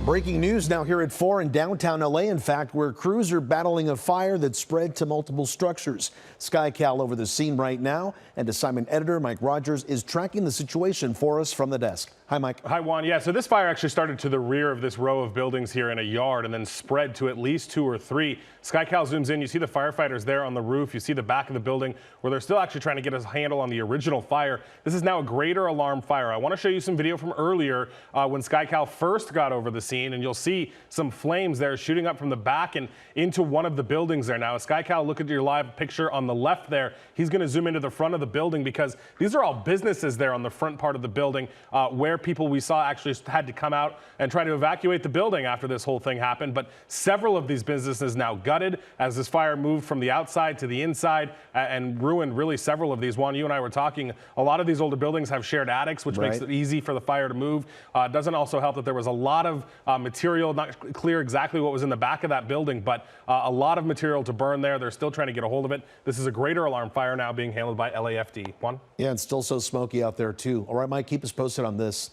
Breaking news now here at 4 in downtown LA, in fact, where crews are battling a fire that spread to multiple structures. KCAL over the scene right now, and assignment editor Mike Rogers is tracking the situation for us from the desk. Hi, Mike. Hi, Juan. Yeah, so this fire actually started to the rear of this row of buildings here in a yard and then spread to at least 2 or 3. KCAL zooms in. You see the firefighters there on the roof. You see the back of the building where they're still actually trying to get a handle on the original fire. This is now a greater alarm fire. I want to show you some video from earlier when KCAL first got over the scene, and you'll see some flames there shooting up from the back and into one of the buildings there. Now, as KCAL, look at your live picture on the left there. He's going to zoom into the front of the building because these are all businesses there on the front part of the building where people we saw actually had to come out and try to evacuate the building after this whole thing happened. But several of these businesses now gutted as this fire moved from the outside to the inside and ruined really several of these. Juan, you and I were talking, a lot of these older buildings have shared attics, which makes it easy for the fire to move. It doesn't also help that there was a lot of material, not clear exactly what was in the back of that building, but a lot of material to burn there. They're still trying to get a hold of it. This is a greater alarm fire now being handled by LAFD. Juan? Yeah, it's still so smoky out there, too. All right, Mike, keep us posted on this.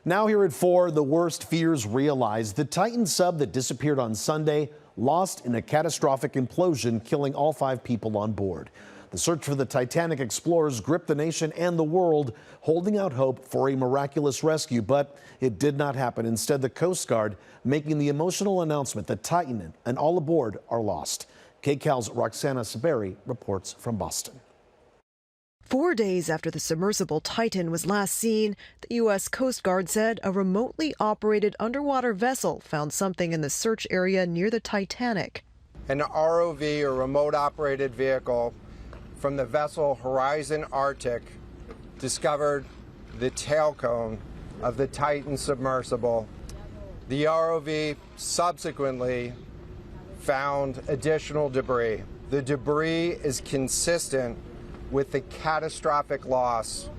Now here at 4, the worst fears realized. The Titan sub that disappeared on Sunday lost in a catastrophic implosion, killing all 5 people on board. The search for the Titanic explorers gripped the nation and the world, holding out hope for a miraculous rescue, but it did not happen. Instead, the Coast Guard making the emotional announcement that Titan and all aboard are lost. KCAL's Roxana Saberi reports from Boston. 4 days after the submersible Titan was last seen, the U.S. Coast Guard said a remotely operated underwater vessel found something in the search area near the Titanic. An ROV, or remote operated vehicle, from the vessel Horizon Arctic discovered the tail cone of the Titan submersible. The ROV subsequently found additional debris. The debris is consistent with the catastrophic loss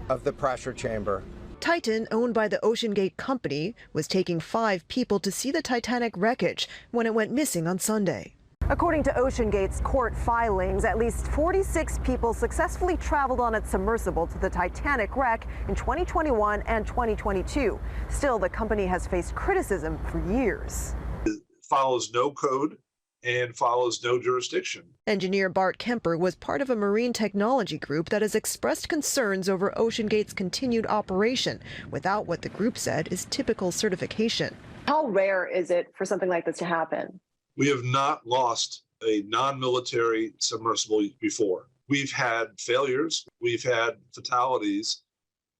of the pressure chamber. Titan, owned by the OceanGate Company, was taking 5 people to see the Titanic wreckage when it went missing on Sunday. According to OceanGate's court filings, at least 46 people successfully traveled on its submersible to the Titanic wreck in 2021 and 2022. Still, the company has faced criticism for years. It follows no code and follows no jurisdiction. Engineer Bart Kemper was part of a marine technology group that has expressed concerns over OceanGate's continued operation without what the group said is typical certification. How rare is it for something like this to happen? We have not lost a non-military submersible before. We've had failures, we've had fatalities,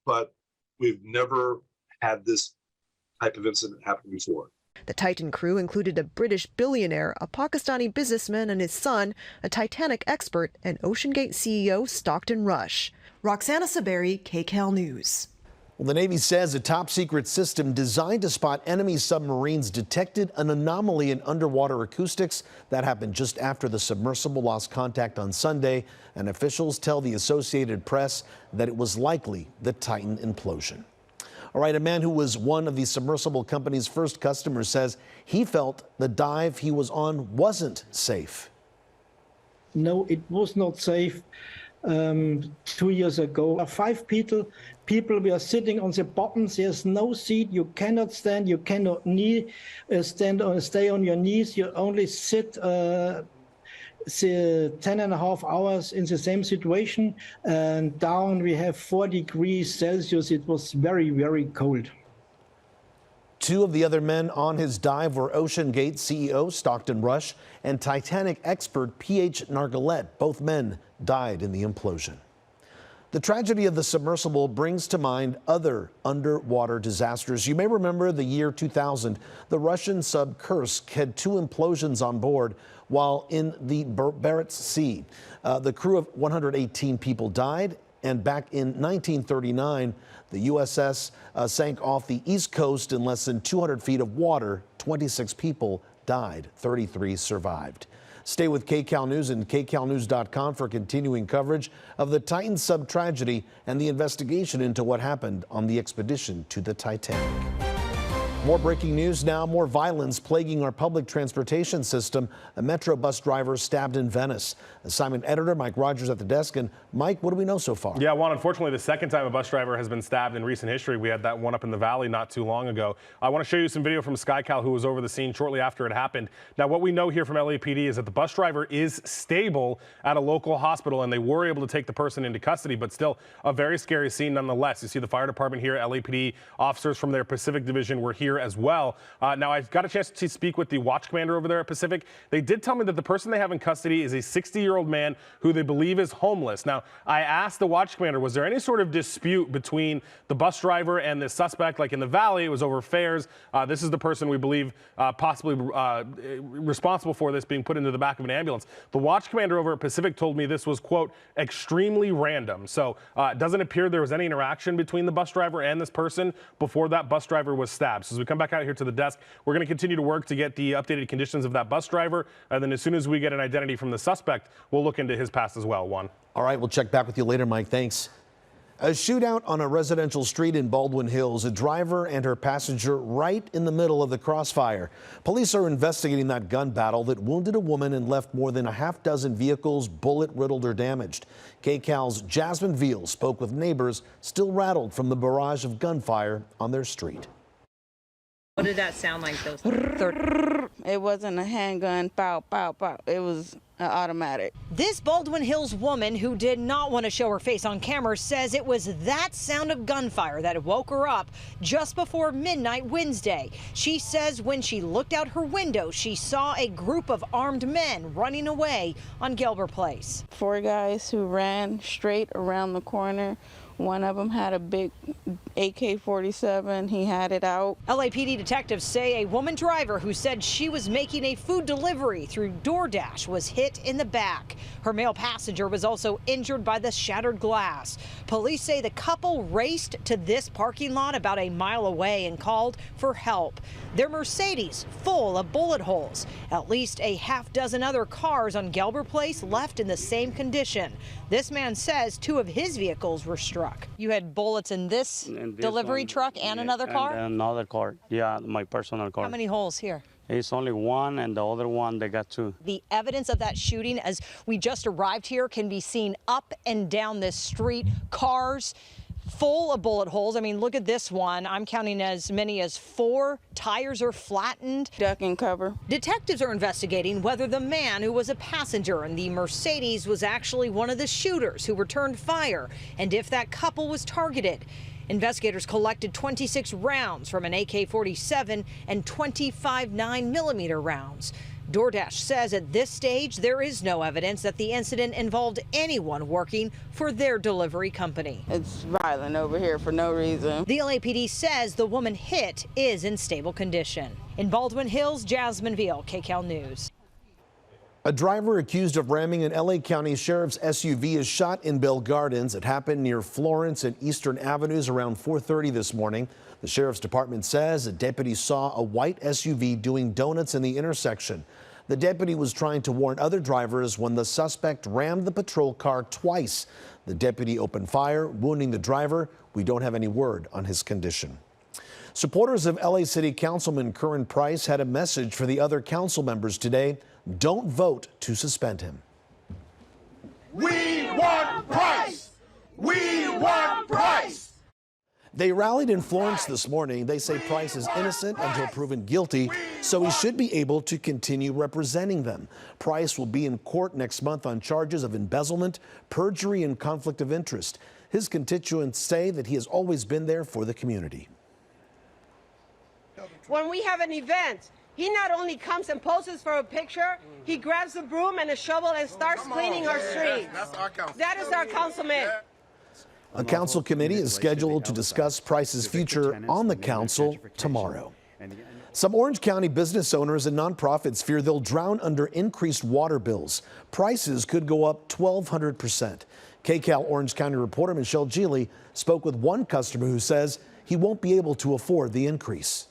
but we've never had this type of incident happen before. The Titan crew included a British billionaire, a Pakistani businessman and his son, a Titanic expert, and OceanGate CEO Stockton Rush. Roxana Saberi, KCAL News. Well, the Navy says a top-secret system designed to spot enemy submarines detected an anomaly in underwater acoustics. That happened just after the submersible lost contact on Sunday, and officials tell the Associated Press that it was likely the Titan implosion. All right, a man who was one of the submersible company's first customers says he felt the dive he was on wasn't safe. No, it was not safe. 2 years ago, 5 people were sitting on the bottom. There's no seat. You cannot stand. You cannot stand or stay on your knees. You only sit 10.5 hours in the same situation. And down we have 4 degrees Celsius. It was very, very cold. 2 of the other men on his dive were OceanGate CEO Stockton Rush and Titanic expert P.H. Nargalet. Both men died in the implosion. The tragedy of the submersible brings to mind other underwater disasters. You may remember the year 2000. The Russian sub Kursk had 2 implosions on board while in the Barents Sea. The crew of 118 people died. And back in 1939, the USS sank off the East Coast in less than 200 feet of water. 26 people died, 33 survived. Stay with KCAL News and KCALnews.com for continuing coverage of the Titan sub tragedy and the investigation into what happened on the expedition to the Titanic. More breaking news now. More violence plaguing our public transportation system. A Metro bus driver stabbed in Venice. Assignment editor Mike Rogers at the desk. And Mike, what do we know so far? Yeah, Juan, unfortunately, the second time a bus driver has been stabbed in recent history. We had that one up in the valley not too long ago. I want to show you some video from KCAL, who was over the scene shortly after it happened. Now, what we know here from LAPD is that the bus driver is stable at a local hospital, and they were able to take the person into custody, but still a very scary scene nonetheless. You see the fire department here, LAPD officers from their Pacific division were here as well. Now, I got a chance to speak with the watch commander over there at Pacific. They did tell me that the person they have in custody is a 60-year-old man who they believe is homeless. Now, I asked the watch commander, was there any sort of dispute between the bus driver and the suspect? Like in the valley, it was over fares. This is the person we believe possibly responsible for this being put into the back of an ambulance. The watch commander over at Pacific told me this was, quote, extremely random. So it doesn't appear there was any interaction between the bus driver and this person before that bus driver was stabbed. So as we come back out here to the desk, we're going to continue to work to get the updated conditions of that bus driver. And then as soon as we get an identity from the suspect, we'll look into his past as well, Juan. All right, we'll check back with you later, Mike. Thanks. A shootout on a residential street in Baldwin Hills, a driver and her passenger right in the middle of the crossfire. Police are investigating that gun battle that wounded a woman and left more than a half dozen vehicles bullet-riddled or damaged. KCAL's Jasmine Veal spoke with neighbors still rattled from the barrage of gunfire on their street. What did that sound like? Those It wasn't a handgun, pow, pow, pow. It was an automatic. This Baldwin Hills woman, who did not want to show her face on camera, says it was that sound of gunfire that woke her up just before midnight Wednesday. She says when she looked out her window, she saw a group of armed men running away on Gelber Place. 4 guys who ran straight around the corner. One of them had a big AK-47. He had it out. LAPD detectives say a woman driver who said she was making a food delivery through DoorDash was hit in the back. Her male passenger was also injured by the shattered glass. Police say the couple raced to this parking lot about a mile away and called for help. Their Mercedes full of bullet holes. At least a half dozen other cars on Gelber Place left in the same condition. This man says 2 of his vehicles were struck. You had bullets in this delivery truck and another car? And another car, yeah, my personal car. How many holes here? It's only 1, and the other one, they got 2. The evidence of that shooting, as we just arrived here, can be seen up and down this street. Cars full of bullet holes. I mean, look at this one. I'm counting as many as 4. Tires are flattened. Duck and cover. Detectives are investigating whether the man who was a passenger in the Mercedes was actually one of the shooters who returned fire, and if that couple was targeted. Investigators collected 26 rounds from an AK-47 and 25 9mm rounds. DoorDash says at this stage there is no evidence that the incident involved anyone working for their delivery company. It's violent over here for no reason. The LAPD says the woman hit is in stable condition. In Baldwin Hills, Jasmine Veal, KCAL News. A driver accused of ramming an LA County Sheriff's SUV is shot in Bell Gardens. It happened near Florence and Eastern Avenues around 4:30 this morning. The Sheriff's Department says a deputy saw a white SUV doing donuts in the intersection. The deputy was trying to warn other drivers when the suspect rammed the patrol car twice. The deputy opened fire, wounding the driver. We don't have any word on his condition. Supporters of LA City Councilman Curran Price had a message for the other council members today. Don't vote to suspend him. We want Price! We want Price! They rallied in Florence this morning. They say Price is innocent until proven guilty, so he should be able to continue representing them. Price will be in court next month on charges of embezzlement, perjury, and conflict of interest. His constituents say that he has always been there for the community. When we have an event, he not only comes and poses for a picture, he grabs a broom and a shovel and starts cleaning our streets. That is our councilman. A council committee is scheduled to discuss Price's future on the council tomorrow. Some Orange County business owners and nonprofits fear they'll drown under increased water bills. Prices could go up 1,200%. KCAL Orange County reporter Michelle Geely spoke with one customer who says he won't be able to afford the increase.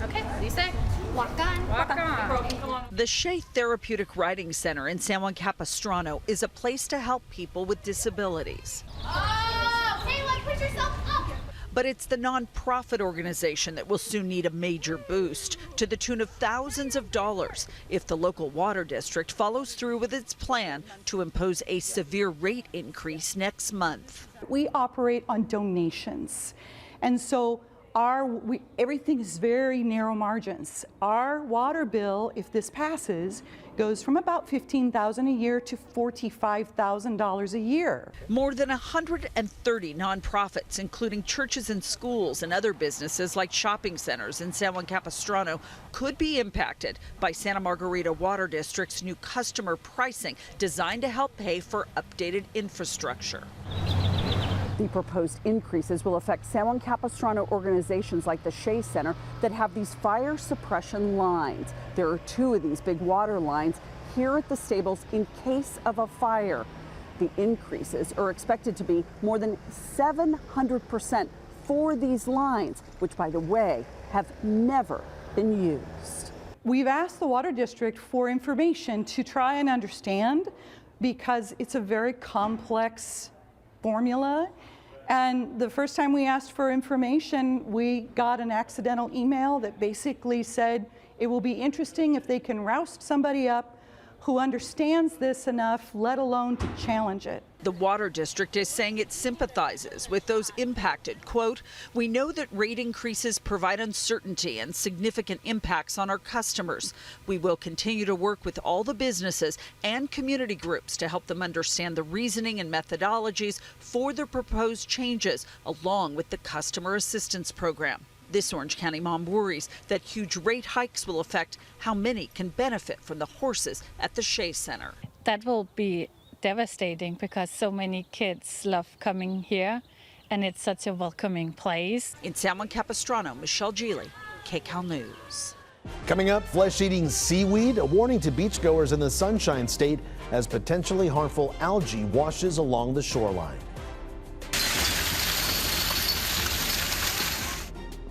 Okay, what do you say? Walk on. Walk on. The Shea Therapeutic Riding Center in San Juan Capistrano is a place to help people with disabilities. Oh, Taylor, push yourself up. But it's the nonprofit organization that will soon need a major boost, to the tune of thousands of dollars, if the local water district follows through with its plan to impose a severe rate increase next month. We operate on donations, and so everything is very narrow margins. Our water bill, if this passes, goes from about $15,000 a year to $45,000 a year. More than 130 nonprofits, including churches and schools and other businesses like shopping centers in San Juan Capistrano, could be impacted by Santa Margarita Water District's new customer pricing designed to help pay for updated infrastructure. The proposed increases will affect San Juan Capistrano organizations like the Shea Center that have these fire suppression lines. There are 2 of these big water lines here at the stables in case of a fire. The increases are expected to be more than 700% for these lines, which, by the way, have never been used. We've asked the Water District for information to try and understand, because it's a very complex formula. And the first time we asked for information, we got an accidental email that basically said it will be interesting if they can roust somebody up who understands this enough, let alone to challenge it. The Water District is saying it sympathizes with those impacted. Quote, "We know that rate increases provide uncertainty and significant impacts on our customers. We will continue to work with all the businesses and community groups to help them understand the reasoning and methodologies for the proposed changes, along with the customer assistance program." This Orange County mom worries that huge rate hikes will affect how many can benefit from the horses at the Shea Center. That will be devastating because so many kids love coming here and it's such a welcoming place. In San Juan Capistrano, Michelle Geely, KCAL News. Coming up, flesh-eating seaweed, a warning to beachgoers in the Sunshine State as potentially harmful algae washes along the shoreline.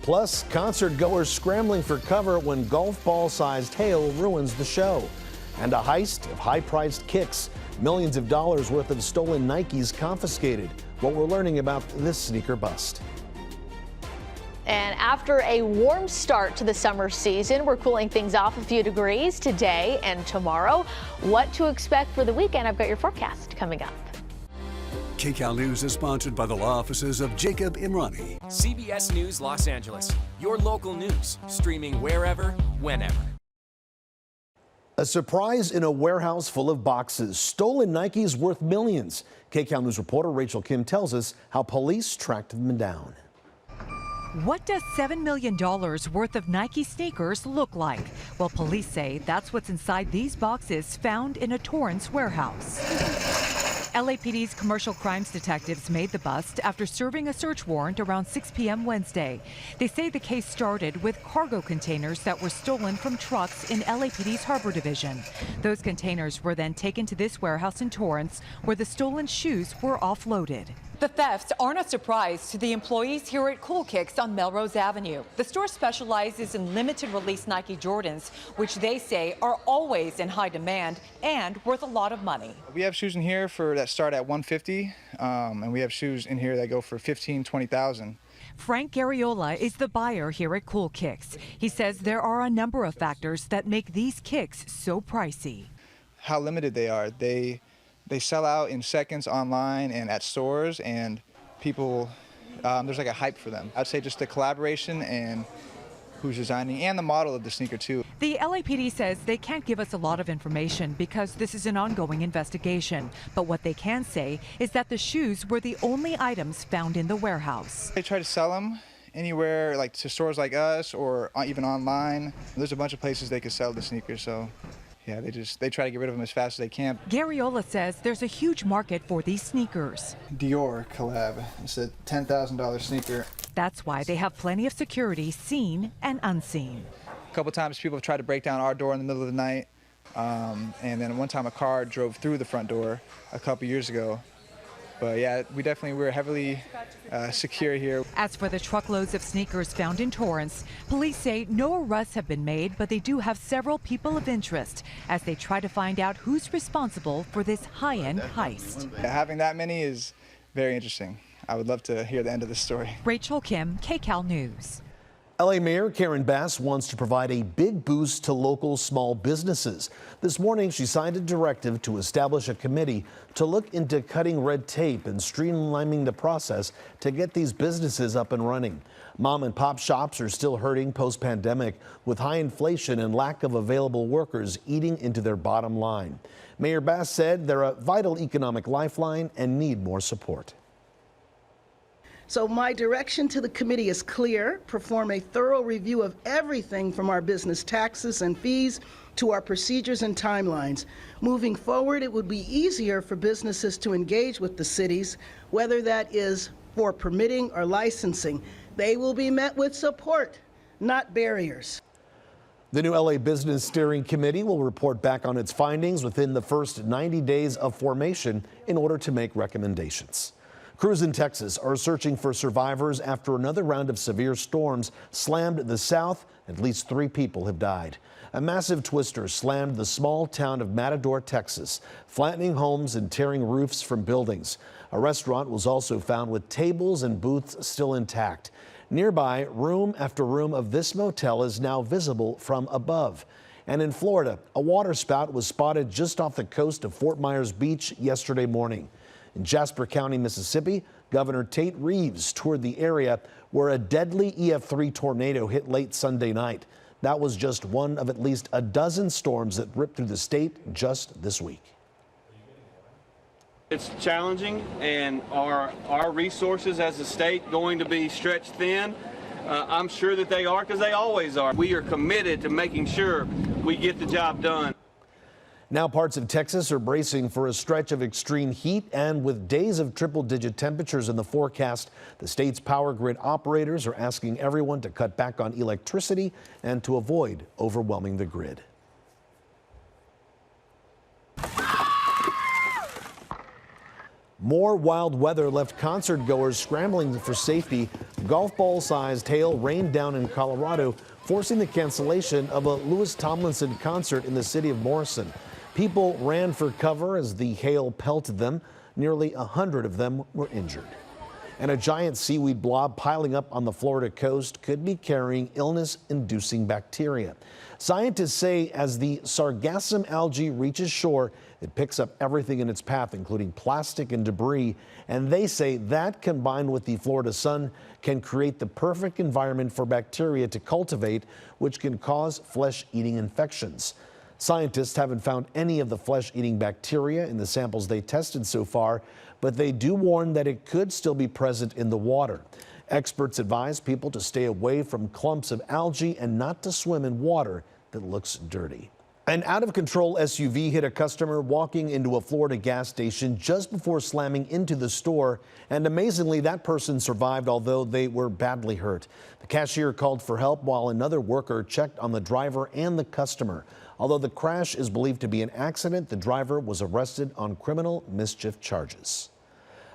Plus, concert goers scrambling for cover when golf ball-sized hail ruins the show. And a heist of high-priced kicks. Millions of dollars worth of stolen Nikes confiscated. What we're learning about this sneaker bust. And after a warm start to the summer season, we're cooling things off a few degrees today and tomorrow. What to expect for the weekend? I've got your forecast coming up. KCAL News is sponsored by the law offices of Jacob Imrani. CBS News Los Angeles, your local news, streaming wherever, whenever. A surprise in a warehouse full of boxes. Stolen Nikes worth millions. KCAL News reporter Rachel Kim tells us how police tracked them down. What does $7 million worth of Nike sneakers look like? Well, police say that's what's inside these boxes found in a Torrance warehouse. LAPD's commercial crimes detectives made the bust after serving a search warrant around 6 p.m. Wednesday. They say the case started with cargo containers that were stolen from trucks in LAPD's Harbor Division. Those containers were then taken to this warehouse in Torrance, where the stolen shoes were offloaded. The thefts aren't a surprise to the employees here at Cool Kicks on Melrose Avenue. The store specializes in limited release Nike Jordans, which they say are always in high demand and worth a lot of money. We have shoes in here that start at $150, and we have shoes in here that go for $15,000, $20,000. Frank Garriola is the buyer here at Cool Kicks. He says there are a number of factors that make these kicks so pricey. How limited they are. They sell out in seconds online and at stores, and people, there's like a hype for them. I'd say just the collaboration and who's designing and the model of the sneaker too. The LAPD says they can't give us a lot of information because this is an ongoing investigation. But what they can say is that the shoes were the only items found in the warehouse. They try to sell them anywhere, like to stores like us or even online. There's a bunch of places they could sell the sneakers, so. Yeah, they try to get rid of them as fast as they can. Garriola says there's a huge market for these sneakers. Dior collab. It's a $10,000 sneaker. That's why they have plenty of security, seen and unseen. A couple times people have tried to break down our door in the middle of the night. And then one time a car drove through the front door a couple years ago. But yeah, we're heavily secure here. As for the truckloads of sneakers found in Torrance, police say no arrests have been made, but they do have several people of interest as they try to find out who's responsible for this high-end heist. Having that many is very interesting. I would love to hear the end of this story. Rachel Kim, KCAL News. LA Mayor Karen Bass wants to provide a big boost to local small businesses. This morning, she signed a directive to establish a committee to look into cutting red tape and streamlining the process to get these businesses up and running. Mom and pop shops are still hurting post-pandemic with high inflation and lack of available workers eating into their bottom line. Mayor Bass said they're a vital economic lifeline and need more support. So my direction to the committee is clear: perform a thorough review of everything from our business taxes and fees to our procedures and timelines. Moving forward, it would be easier for businesses to engage with the cities, whether that is for permitting or licensing. They will be met with support, not barriers. The new LA Business Steering Committee will report back on its findings within the first 90 days of formation in order to make recommendations. Crews in Texas are searching for survivors after another round of severe storms slammed the south. At least 3 people have died. A massive twister slammed the small town of Matador, Texas, flattening homes and tearing roofs from buildings. A restaurant was also found with tables and booths still intact. Nearby, room after room of this motel is now visible from above. And in Florida, a water spout was spotted just off the coast of Fort Myers Beach yesterday morning. In Jasper County, Mississippi, Governor Tate Reeves toured the area where a deadly EF3 tornado hit late Sunday night. That was just one of at least a dozen storms that ripped through the state just this week. It's challenging, and our resources as a state going to be stretched thin? I'm sure that they are, because they always are. We are committed to making sure we get the job done. Now parts of Texas are bracing for a stretch of extreme heat, and with days of triple-digit temperatures in the forecast, the state's power grid operators are asking everyone to cut back on electricity and to avoid overwhelming the grid. More wild weather left concert goers scrambling for safety. Golf ball-sized hail rained down in Colorado, forcing the cancellation of a Louis Tomlinson concert in the city of Morrison. People ran for cover as the hail pelted them. Nearly 100 of them were injured. And a giant seaweed blob piling up on the Florida coast could be carrying illness-inducing bacteria. Scientists say as the sargassum algae reaches shore, it picks up everything in its path, including plastic and debris. And they say that, combined with the Florida sun, can create the perfect environment for bacteria to cultivate, which can cause flesh-eating infections. Scientists haven't found any of the flesh-eating bacteria in the samples they tested so far, but they do warn that it could still be present in the water. Experts advise people to stay away from clumps of algae and not to swim in water that looks dirty. An out-of-control SUV hit a customer walking into a Florida gas station just before slamming into the store, and amazingly, that person survived, although they were badly hurt. The cashier called for help while another worker checked on the driver and the customer. Although the crash is believed to be an accident, the driver was arrested on criminal mischief charges.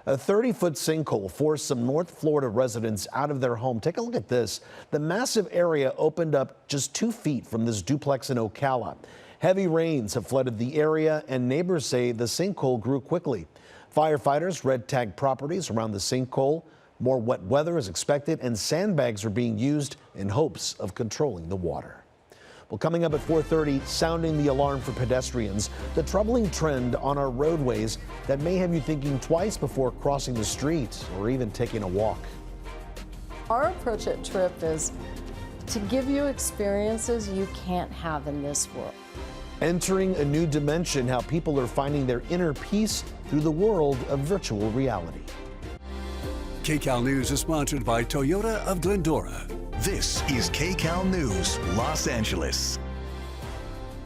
A 30-foot sinkhole forced some North Florida residents out of their home. Take a look at this. The massive area opened up just 2 feet from this duplex in Ocala. Heavy rains have flooded the area, and neighbors say the sinkhole grew quickly. Firefighters red-tagged properties around the sinkhole. More wet weather is expected, and sandbags are being used in hopes of controlling the water. Well, coming up at 4:30, sounding the alarm for pedestrians, the troubling trend on our roadways that may have you thinking twice before crossing the street or even taking a walk. Our approach at TRIP is to give you experiences you can't have in this world. Entering a new dimension, how people are finding their inner peace through the world of virtual reality. KCAL News is sponsored by Toyota of Glendora. This is KCAL News, Los Angeles.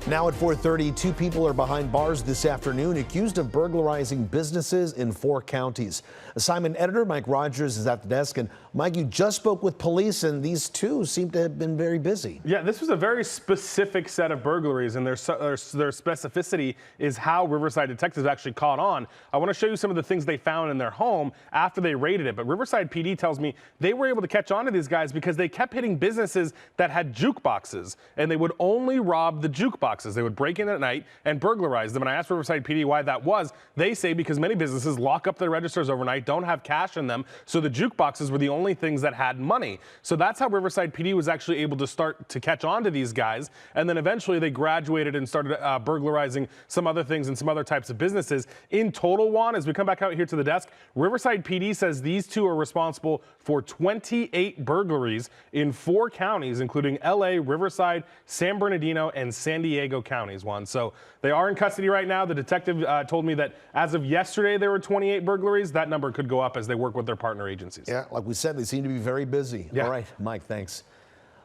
Now at 4:30, 2 people are behind bars this afternoon accused of burglarizing businesses in 4 counties. Assignment editor Mike Rogers is at the desk. And Mike, you just spoke with police, and these 2 seem to have been very busy. Yeah, this was a very specific set of burglaries, and their specificity is how Riverside detectives actually caught on. I want to show you some of the things they found in their home after they raided it. But Riverside PD tells me they were able to catch on to these guys because they kept hitting businesses that had jukeboxes, and they would only rob the jukebox. boxes. They would break in at night and burglarize them. And I asked Riverside PD why that was. They say because many businesses lock up their registers overnight, don't have cash in them, so the jukeboxes were the only things that had money. So that's how Riverside PD was actually able to start to catch on to these guys. And then eventually they graduated and started burglarizing some other things and some other types of businesses. In total, Juan, as we come back out here to the desk, Riverside PD says these two are responsible for 28 burglaries in 4 counties, including LA, Riverside, San Bernardino, and San Diego counties, Juan. So they are in custody right now. The detective told me that as of yesterday, there were 28 burglaries. That number could go up as they work with their partner agencies. Yeah, like we said, they seem to be very busy. Yeah. All right, Mike, thanks.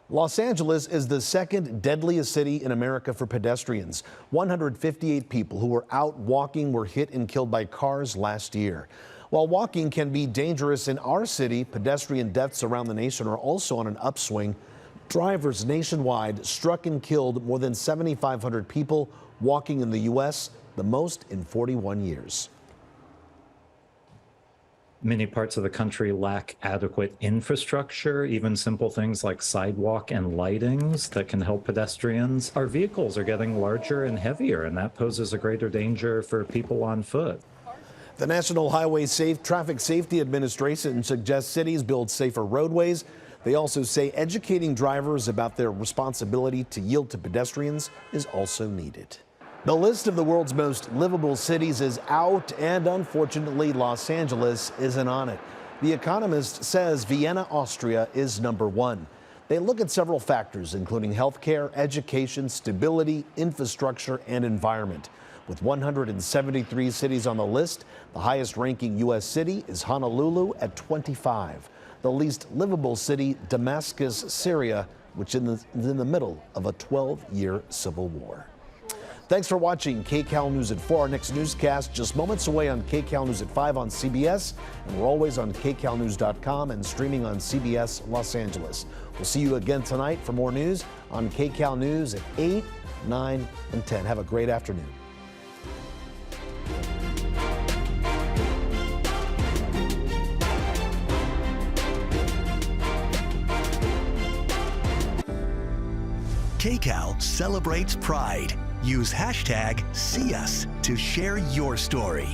Los Angeles is the second deadliest city in America for pedestrians. 158 people who were out walking were hit and killed by cars last year. While walking can be dangerous in our city, pedestrian deaths around the nation are also on an upswing. Drivers nationwide struck and killed more than 7,500 people walking in the U.S., the most in 41 years. Many parts of the country lack adequate infrastructure, even simple things like sidewalk and lightings that can help pedestrians. Our vehicles are getting larger and heavier, and that poses a greater danger for people on foot. The National Highway Traffic Safety Administration suggests cities build safer roadways. They also say educating drivers about their responsibility to yield to pedestrians is also needed. The list of the world's most livable cities is out, and unfortunately, Los Angeles isn't on it. The Economist says Vienna, Austria is number 1. They look at several factors, including healthcare, education, stability, infrastructure, and environment. With 173 cities on the list, the highest ranking U.S. city is Honolulu at 25. The least livable city, Damascus, Syria, which is in the middle of a 12-year civil war. Thanks for watching KCAL News at 4. Our next newscast just moments away on KCAL News at 5 on CBS. And we're always on KCALnews.com and streaming on CBS Los Angeles. We'll see you again tonight for more news on KCAL News at 8, 9, and 10. Have a great afternoon. KCAL celebrates pride. Use hashtag #SeeUs to share your story.